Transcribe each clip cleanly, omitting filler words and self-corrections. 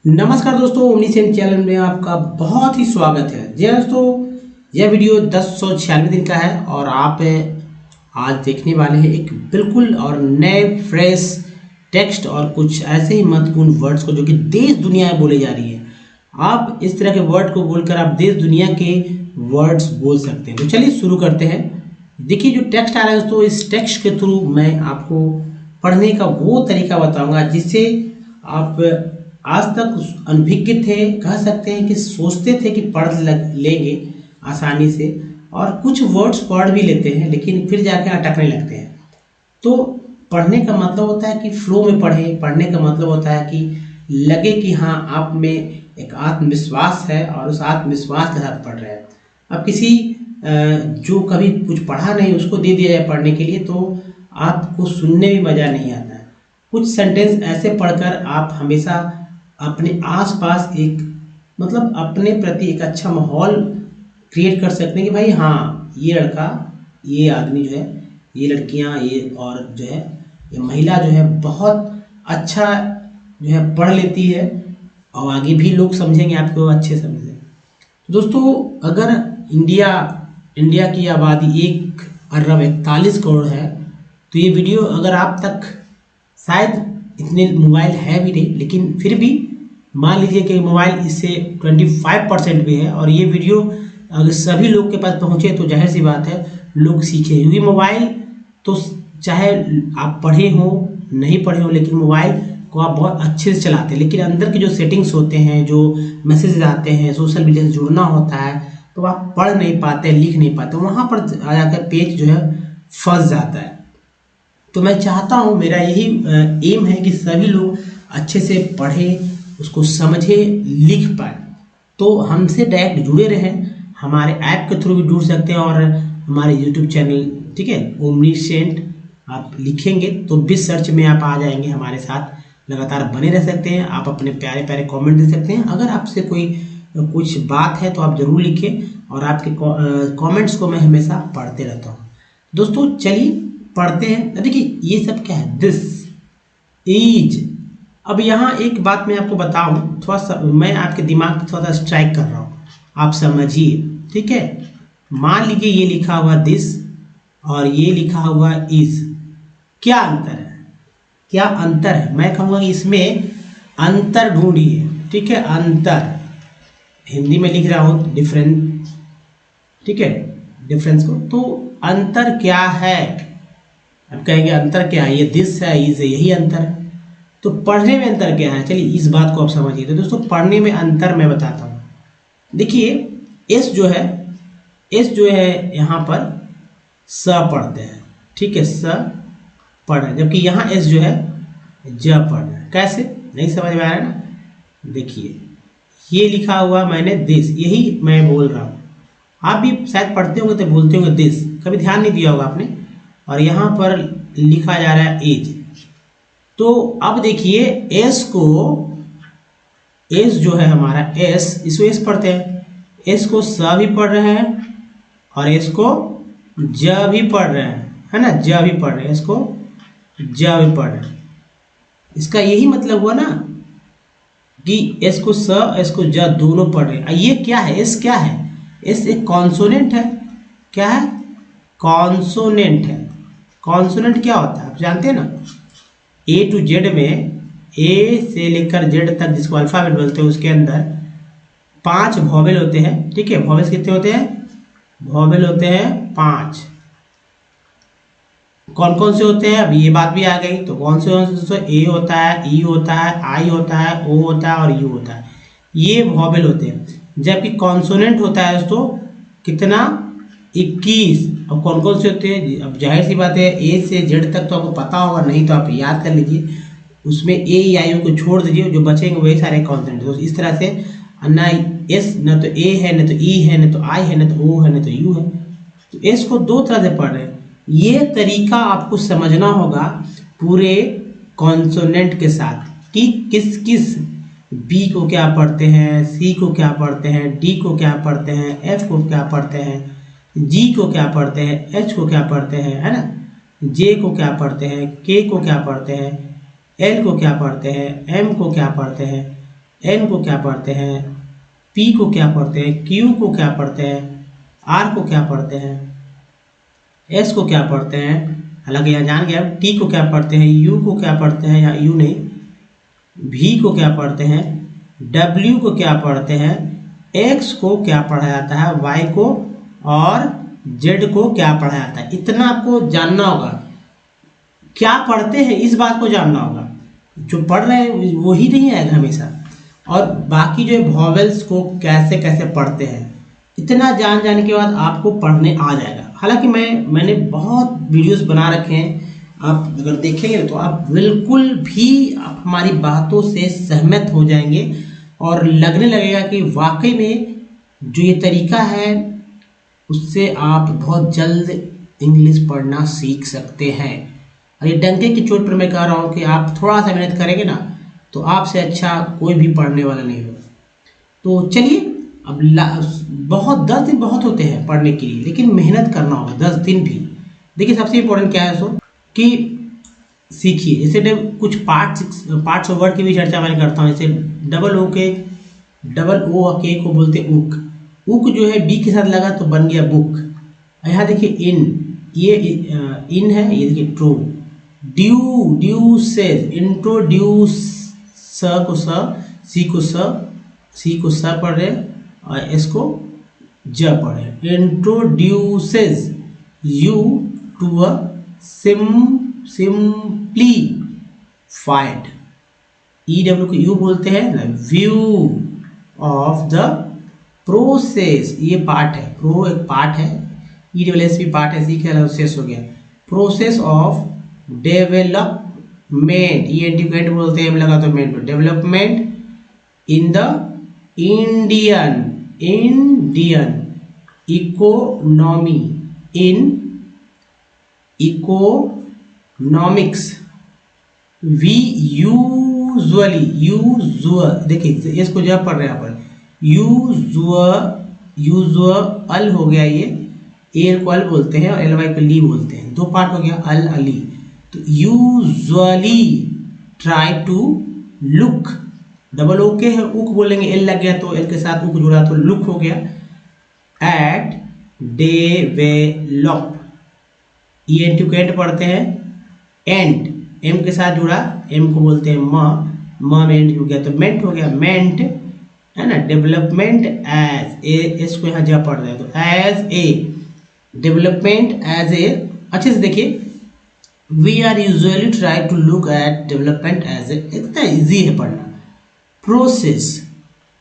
नमस्कार दोस्तों, omniscient channel में आपका बहुत ही स्वागत है। जी दोस्तों, यह वीडियो 1096 दिन का है और आप आज देखने वाले हैं एक बिल्कुल और नए फ्रेश टेक्स्ट और कुछ ऐसे ही महत्वपूर्ण वर्ड्स को जो कि देश दुनिया में बोले जा रही है। आप इस तरह के वर्ड को बोलकर आप देश दुनिया के वर्ड्स बोल सकते हैं। तो चलिए शुरू करते हैं। देखिए, जो टेक्स्ट आ रहा है दोस्तों, इस टेक्स्ट के थ्रू मैं आपको पढ़ने का वो तरीका बताऊंगा जिससे आप आज तक अनभिज्ञ थे, कह सकते हैं कि सोचते थे कि पढ़ लेंगे आसानी से, और कुछ वर्ड्स पढ़ भी लेते हैं लेकिन फिर जाकर अटकने लगते हैं। तो पढ़ने का मतलब होता है कि फ्लो में पढ़ें। पढ़ने का मतलब होता है कि लगे कि हाँ, आप में एक आत्मविश्वास है और उस आत्मविश्वास के साथ पढ़ रहे हैं। अब किसी जो कभी कुछ पढ़ा नहीं उसको दे दिया जाए पढ़ने के लिए तो आपको सुनने में मज़ा नहीं आता है। कुछ सेंटेंस ऐसे पढ़कर आप हमेशा अपने आसपास एक मतलब अपने प्रति एक अच्छा माहौल क्रिएट कर सकते हैं कि भाई हाँ, ये लड़का, ये आदमी जो है, ये लड़कियां, ये और जो है ये महिला जो है बहुत अच्छा जो है पढ़ लेती है और आगे भी लोग समझेंगे, आपको अच्छे समझेंगे। तो दोस्तों, अगर इंडिया की आबादी 1 अरब 41 करोड़ है तो ये वीडियो अगर आप तक शायद इतने मोबाइल है भी नहीं, लेकिन फिर भी मान लीजिए कि मोबाइल इससे 25% भी है और ये वीडियो अगर सभी लोग के पास पहुंचे तो जाहिर सी बात है लोग सीखे। क्योंकि मोबाइल तो चाहे आप पढ़े हो नहीं पढ़े हो, लेकिन मोबाइल को आप बहुत अच्छे से चलाते हैं, लेकिन अंदर के जो सेटिंग्स होते हैं, जो मैसेजेस आते हैं, सोशल मीडिया से जुड़ना होता है, तो आप पढ़ नहीं पाते, लिख नहीं पाते, वहाँ पर आ जाकर पेज जो है फंस जाता है। तो मैं चाहता हूँ, मेरा यही एम है कि सभी लोग अच्छे से पढ़ें, उसको समझे, लिख पाए। तो हमसे डायरेक्ट जुड़े रहें, हमारे ऐप के थ्रू भी जुड़ सकते हैं और हमारे यूट्यूब चैनल, ठीक है, ओमनीसेंट आप लिखेंगे तो भी सर्च में आप आ जाएंगे। हमारे साथ लगातार बने रह सकते हैं। आप अपने प्यारे प्यारे कमेंट दे सकते हैं। अगर आपसे कोई कुछ बात है तो आप जरूर लिखें और आपके कमेंट्स को मैं हमेशा पढ़ते रहता हूँ। दोस्तों चलिए पढ़ते हैं। देखिए, ये सब क्या है, दिस इज। अब यहाँ एक बात मैं आपको बताऊं, थोड़ा सा मैं आपके दिमाग पे थोड़ा सा स्ट्राइक कर रहा हूँ, आप समझिए, ठीक है। मान लीजिए ये लिखा हुआ दिस और ये लिखा हुआ इज, क्या अंतर है? क्या अंतर है? मैं कहूँगा कि इसमें अंतर ढूंढिए, ठीक है। अंतर हिंदी में लिख रहा हूँ डिफरेंट, ठीक है, डिफरेंस को। तो अंतर क्या है? अब कहेंगे अंतर क्या है, ये दिस है, इज है, यही अंतर है। तो पढ़ने में अंतर क्या है, चलिए इस बात को आप समझिए। तो दोस्तों, पढ़ने में अंतर मैं बताता हूँ। देखिए, एस जो है यहाँ पर स पढ़ते हैं, ठीक है, स पढ़ रहे हैं, जबकि यहाँ एस जो है ज पढ़ रहे हैं। कैसे? नहीं समझ में आ रहा है ना? देखिए, ये लिखा हुआ मैंने दिस, यही मैं बोल रहा हूँ। आप भी शायद पढ़ते होंगे तो बोलते होंगे दिस, कभी ध्यान नहीं दिया होगा आपने। और यहाँ पर लिखा जा रहा है एज। तो अब देखिए, एस जो है हमारा एस, इसको एस पढ़ते हैं, एस को स भी पढ़ रहे हैं और एस को ज भी पढ़ रहे हैं, है ना, ज भी पढ़ रहे हैं, इसको ज भी पढ़ रहे हैं। इसका यही मतलब हुआ ना कि एस को स, एस को ज दोनों पढ़ रहे हैं। ये क्या है? एस क्या है? एस एक कॉन्सोनेंट है। क्या है? कॉन्सोनेंट है। कॉन्सोनेंट क्या होता है आप जानते हैं ना? ए टू जेड में, ए से लेकर जेड तक जिसको अल्फाबेट बोलते हैं, उसके अंदर 5 वॉवेल होते हैं, ठीक है। वॉवेल्स कितने होते हैं? वॉवेल होते हैं 5। कौन कौन से होते हैं? अब ये बात भी आ गई। तो कौन से दोस्तों? ए होता है, ई होता है, आई होता है, ओ होता है और यू होता है। ये वॉवेल होते हैं। जबकि कॉन्सोनेंट होता है दोस्तों कितना? 21। अब कौन कौन से होते हैं? अब जाहिर सी बात है, ए से जेड तक तो आपको पता होगा, नहीं तो आप याद कर लीजिए। उसमें ए या आई को छोड़ दीजिए, जो बचेंगे वही सारे कॉन्सोनेंट। तो इस तरह से ना एस, न तो ए है, न तो ई है, न तो आई है, न तो ओ है, न तो यू है। तो एस को 2 तरह से पढ़ रहे हैं। ये तरीका आपको समझना होगा पूरे कॉन्सोनेंट के साथ कि किस किस बी को क्या पढ़ते हैं, सी को क्या पढ़ते हैं, डी को क्या पढ़ते हैं, एफ को क्या पढ़ते हैं, जी को क्या पढ़ते हैं, एच को क्या पढ़ते हैं, है ना, जे को क्या पढ़ते हैं, के को क्या पढ़ते हैं, एल को क्या पढ़ते हैं, एम को क्या पढ़ते हैं, एन को क्या पढ़ते हैं, पी को क्या पढ़ते हैं, क्यू को क्या पढ़ते हैं, आर को क्या पढ़ते हैं, एस को क्या पढ़ते हैं, हालांकि यहाँ जान गया, टी को क्या पढ़ते हैं, यू को क्या पढ़ते हैं, या यू नहीं, भी को क्या पढ़ते हैं, डब्ल्यू को क्या पढ़ते हैं, एक्स को क्या पढ़ा जाता है, वाई को, और जेड को क्या पढ़ा जाता है। इतना आपको जानना होगा। क्या पढ़ते हैं इस बात को जानना होगा, जो पढ़ रहे हैं वही नहीं आएगा हमेशा, और बाकी जो वॉवेल्स को कैसे कैसे पढ़ते हैं, इतना जाने के बाद आपको पढ़ने आ जाएगा। हालांकि मैंने बहुत वीडियोस बना रखे हैं, आप अगर देखेंगे तो आप बिल्कुल भी आप हमारी बातों से सहमत हो जाएंगे और लगने लगेगा कि वाकई में जो ये तरीका है उससे आप बहुत जल्द इंग्लिश पढ़ना सीख सकते हैं। और ये डंके की चोट पर मैं कह रहा हूँ कि आप थोड़ा सा मेहनत करेंगे ना तो आपसे अच्छा कोई भी पढ़ने वाला नहीं होगा। तो चलिए, अब बहुत 10 दिन बहुत होते हैं पढ़ने के लिए, लेकिन मेहनत करना होगा 10 दिन भी। देखिए सबसे इम्पोर्टेंट क्या है सो कि सीखिए। जैसे कुछ पार्ट्स ऑफ वर्ड की भी चर्चा मैं करता हूँ। जैसे डबल ओ के को बोलते हैं उक। उक जो है बी के साथ लगा तो बन गया बुक। यहाँ देखिए इन, ये इन है, ये देखिए ट्रू। ड्यू सेज, इंट्रोड्यूस, स को स, सी को स पढ़ रहे और एस को ज पढ़ रहे। Introduces you to a simplified, EW को यू बोलते हैं ना, व्यू ऑफ द प्रोसेस, ये पार्ट है, प्रो एक पार्ट है, EWS भी पार्ट है, सी के शेष हो गया। प्रोसेस ऑफ डेवलपमेंट, ENT को एंड बोलते हैं, एम लगा तो main, development in the Indian economy, in economics. We usually, देखिए इसको जब पढ़ रहे हैं यहाँ पर, यूजुअल हो गया, ये ए को अल बोलते हैं और एल वाई को ली बोलते हैं, दो पार्ट हो गया अल अली। तो usually try to look, double okay है, उक बोलेंगे, एल लग गया तो एल के साथ उक जुड़ा तो लुक हो गया। एट डेवेलप, ENT को एंड पढ़ते हैं, एंड एम के साथ जुड़ा, एम को बोलते हैं म में एंड हो गया तो मेंट हो गया, मेंट है ना। डेवलपमेंट एज ए, इसको यहाँ जा पढ़ रहे हैं तो as a, development as a. अच्छे से देखिए, we are usually try to look at development as a, इतना इजी है पढ़ना। प्रोसेस,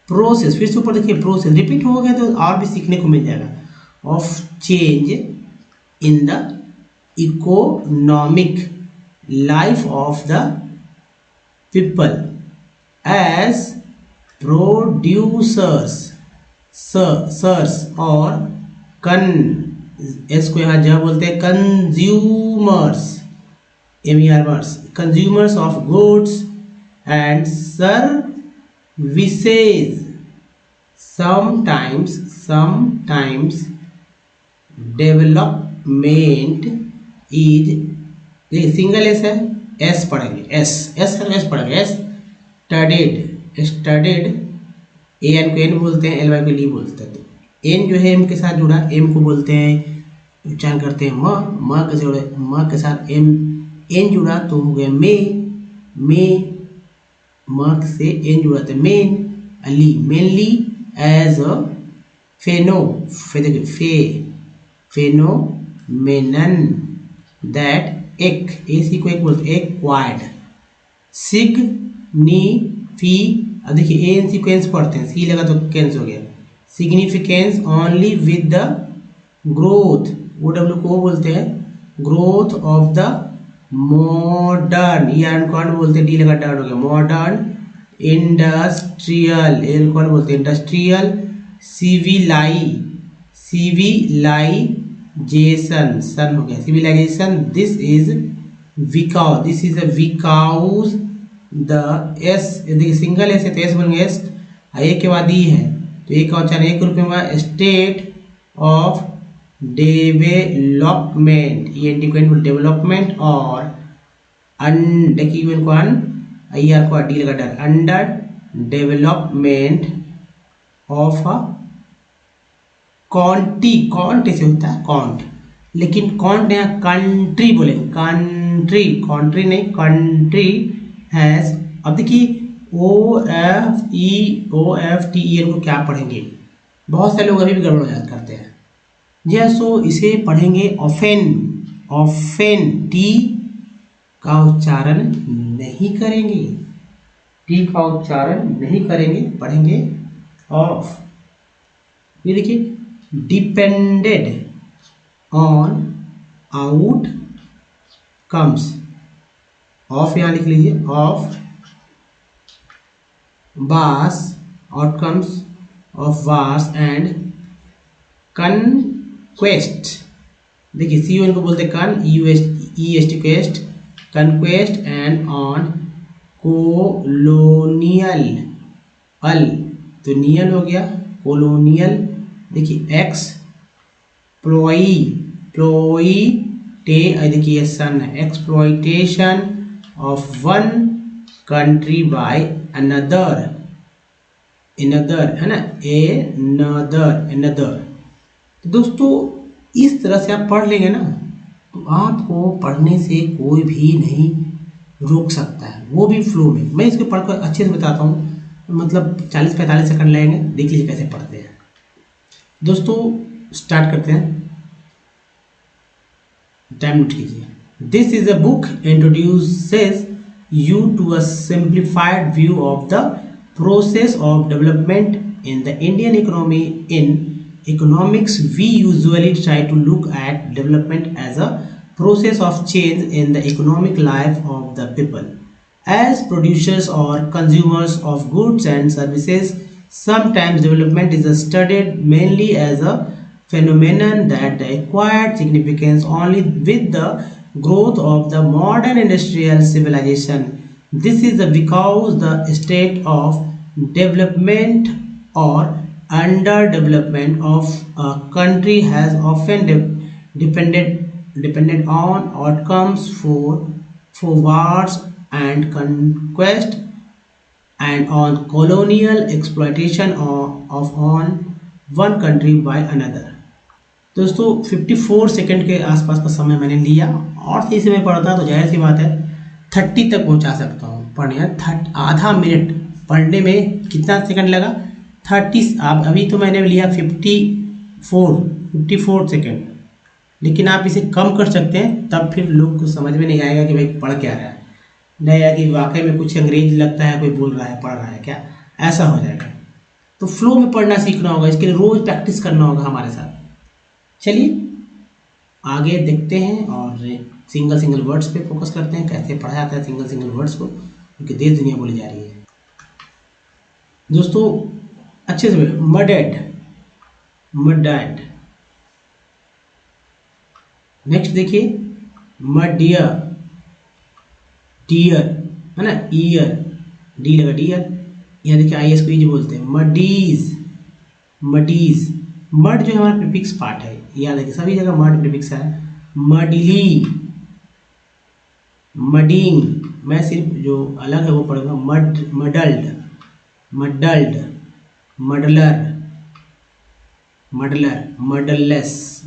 फिर से ऊपर देखिए, प्रोसेस रिपीट हो गया तो और भी सीखने को मिल जाएगा। Of change in the economic life of the people as producers और इसको यहाँ जहाँ बोलते हैं consumers of goods and services. Sometimes development is, single S है, एस पढ़ेंगे, एस पढ़ेंगे, स्टडीड, एन को एन बोलते हैं, एल वाई को ली बोलते हैं। तो एन जो है एम के साथ जुड़ा, एम को बोलते हैं, उच्चारण करते हैं म कैसे जुड़े, म के साथ एम एन जुड़ा तो हो गया मे, म से एन जुड़ा तो मेन, अली, mainly as a phenomenon that सी को एक बोलते, एक्वायर्ड, अब देखिए ए एन सीक्वेंस पढ़ते हैं, सी लगा तो कैंस हो गया, significance only with the growth, O W को बोलते हैं, ग्रोथ ऑफ द मॉडर्न, ये कौन बोलते हैं, डी लगा डर्न हो गया, मॉडर्न इंडस्ट्रियल, एल कौन बोलते हैं, इंडस्ट्रियल सिविलाइजेशन, सन हो गया, civilisation. This is because the S, देखिए सिंगल एस है तो एस बन गया एस, ए के बाद ई है तो एक का उच्चारण एक रूप में हुआ, स्टेट ऑफ डेवलपमेंट, डेवलपमेंट और देखिए को डी लगा डर, under development of a can't ऐसे होता है कॉन्ट, लेकिन कॉन्ट यहाँ कंट्री बोले, कंट्री नहीं कंट्री हैज। अब देखिए OFTEN को क्या पढ़ेंगे, बहुत सारे लोग अभी भी गड़बड़ याद करते हैं। जी हाँ, सो इसे पढ़ेंगे ऑफेन टी का उच्चारण नहीं करेंगे, टी का उच्चारण नहीं करेंगे, पढ़ेंगे ऑफ। ये देखिए depended on outcomes, of यहाँ लिख लीजिए, of wars, outcomes of wars and conquest. देखिए CON को बोलते कन, EST quest, conquest and on colonial अल, तो नियल हो गया कोलोनियल। देखिए देखिए सन है, exploitation of one country by another है ना, अनदर। तो दोस्तों इस तरह से आप पढ़ लेंगे ना, तो आपको पढ़ने से कोई भी नहीं रोक सकता है, वो भी फ्लो में। मैं इसको पढ़कर अच्छे से बताता हूँ, मतलब 40-45 सेकंड लगेंगे, देख लीजिए कैसे पढ़ते हैं। दोस्तों स्टार्ट करते हैं, टाइम नोट कीजिए। This is a book introduces you to a simplified view of the process of development in the Indian economy. In economics, we usually try to look at development as a process of change in the economic life of the people. As producers or consumers of goods and services, sometimes development is studied mainly as a phenomenon that acquired significance only with the growth of the modern industrial civilization. This is because the state of development or underdevelopment of a country has often depended on outcomes for wars and conquest and on colonial exploitation of on one country by another. दोस्तों 54 second के आसपास का समय मैंने लिया, और सही से मैं पढ़ता तो जाहिर सी बात है 30 तक पहुंचा सकता हूँ पढ़ने। आधा मिनट पढ़ने में कितना सेकंड लगा, 30। आप अभी तो मैंने लिया 54 सेकंड, लेकिन आप इसे कम कर सकते हैं, तब फिर लोग को समझ में नहीं आएगा कि भाई पढ़ क्या रहा है, नहीं आया कि वाकई में कुछ अंग्रेज लगता है कोई बोल रहा है, पढ़ रहा है क्या, ऐसा हो जाएगा। तो फ्लो में पढ़ना सीखना होगा, इसके लिए रोज प्रैक्टिस करना होगा हमारे साथ। चलिए आगे देखते हैं और सिंगल वर्ड्स पे फोकस करते हैं, कैसे पढ़ा जाता है सिंगल वर्ड्स को, क्योंकि देश दुनिया बोली जा रही है। दोस्तों अच्छे से मडेड। नेक्स्ट देखिए डियर है ना, ईयर, डी लगा डियर, यहाँ देखिए IS को इज बोलते हैं। मडीज, मड जो है हमारा प्रीफिक्स पार्ट है, याद रखिए सभी जगह मड प्रीफिक्स है। मडली, मडिंग, मैं सिर्फ जो अलग है वो पढ़ूंगा। मडल्ड,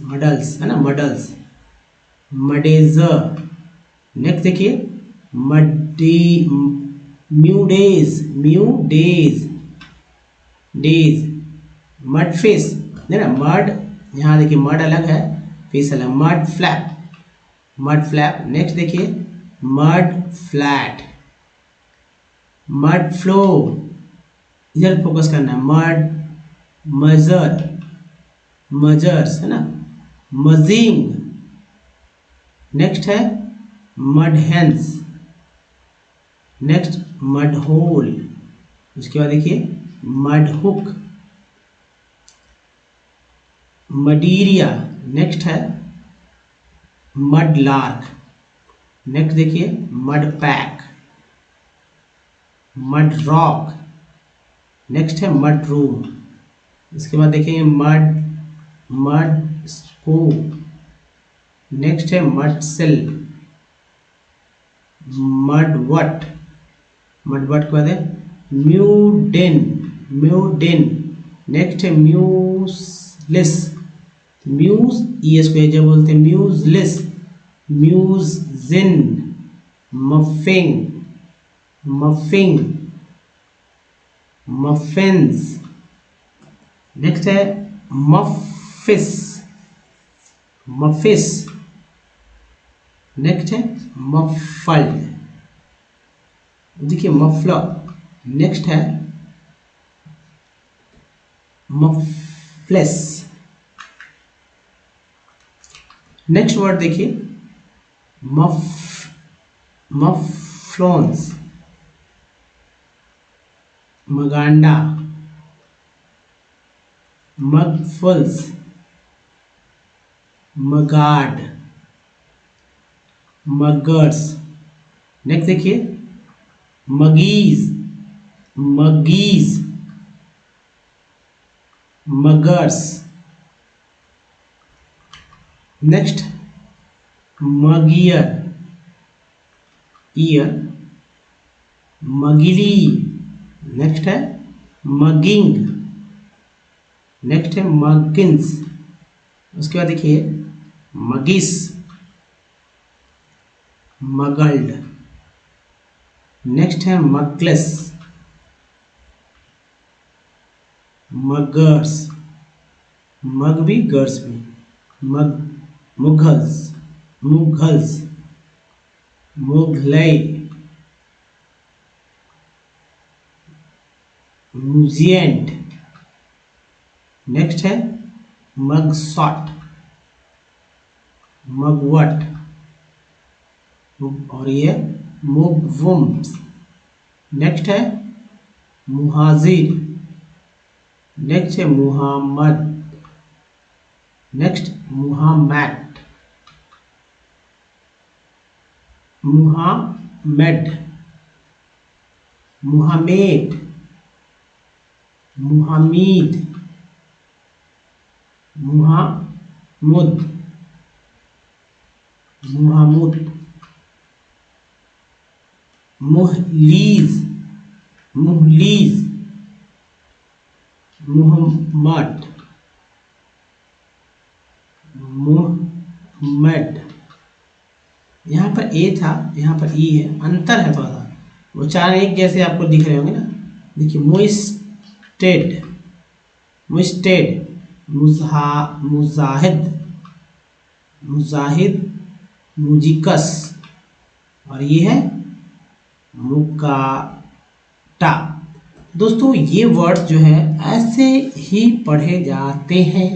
मडल्स है ना, मडल्स, मडेजर। नेक्स्ट देखिए डेज, मडफिश है ना, मड यहाँ देखिए मड अलग है, फिश अलग, मड फ्लैप। नेक्स्ट देखिए मड फ्लैट, मड फ्लो, इधर फोकस करना है। मजर्स है ना, मजिंग। नेक्स्ट है mud hens, next mud hole, उसके बाद देखिए मड हुक, मडीरिया। नेक्स्ट है मड लार्क। नेक्स्ट देखिए mud pack, mud rock. Next है मड रूम। इसके बाद देखेंगे मड स्कूप। नेक्स्ट है मड सेल, मड वट के बाद है म्यूडेन, म्यूडेन। नेक्स्ट है म्यूजलेस, म्यूज ई एस को जब बोलते हैं म्यूजलेस, म्यूजिन, मफिंग, मफिंग, मफिन्स। नेक्स्ट है मफिस, मफिस। नेक्स्ट है मफल्ड, देखिए मफलर। नेक्स्ट है मफलेस। नेक्स्ट वर्ड देखिए मफ, मफलोन्स, मगांडा, मगफुल्स, मगाड, मगर्स। नेक्स्ट देखिए मगीज, मगीज, मगर्स। नेक्स्ट मगियर, ईयर, मगिली। नेक्स्ट है मगिंग। नेक्स्ट है मगिंस। उसके बाद देखिए मगिस, मगल्ड। नेक्स्ट है मगलेस, मगर्स, मग भी गर्स भी, मग, मुगल्स, मुगल्स, मुगलई, म्यूजिएंट। नेक्स्ट है मगसॉट, मगवट, और ये मुगवुम्स। नेक्स्ट है मुहाजिर। नेक्स्ट है मुहम्मद। नेक्स्ट मुहम्मद, मुहम्मद, मुहम्मद, मुहम्मद, मुहम्मद, मुहम्मद, मुहलीज, मुहलीज, मुहम्मद, मुहम्मद। यहाँ पर ए था, यहाँ पर ई है, अंतर है थोड़ा सा, उच्चारण एक जैसे आपको दिख रहे होंगे ना। देखिए मुस्टेड, मुस्टेड, मुजाहिद, मुजाहिद, मुजिकस, और ये है मुकाटा। दोस्तों ये वर्ड्स जो है ऐसे ही पढ़े जाते हैं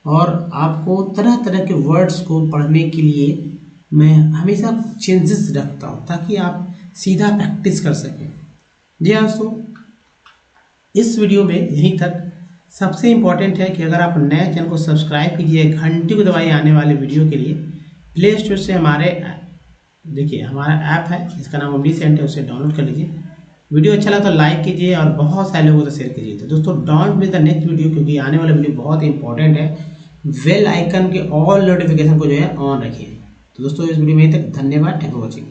और आपको तरह तरह के वर्ड्स को पढ़ने के लिए मैं हमेशा चेंजेस रखता हूँ ताकि आप सीधा प्रैक्टिस कर सकें। जी हाँ दोस्तों, इस वीडियो में यहीं तक। सबसे इम्पॉर्टेंट है कि अगर आप नए चैनल को सब्सक्राइब कीजिए, घंटी को दबाइए आने वाले वीडियो के लिए। प्ले स्टोर से हमारे देखिए हमारा ऐप है जिसका नाम ओमनीसेंट है, उसे डाउनलोड कर लीजिए। वीडियो अच्छा लगा तो लाइक कीजिए और बहुत सारे लोगों से शेयर कीजिए। तो दोस्तों don't miss the next video, क्योंकि आने वाला वीडियो बहुत इंपॉर्टेंट है। बेल आइकन के ऑल नोटिफिकेशन को जो है ऑन रखिए। तो दोस्तों इस वीडियो में यहीं तक। धन्यवाद, थैंक यू फॉर वॉचिंग।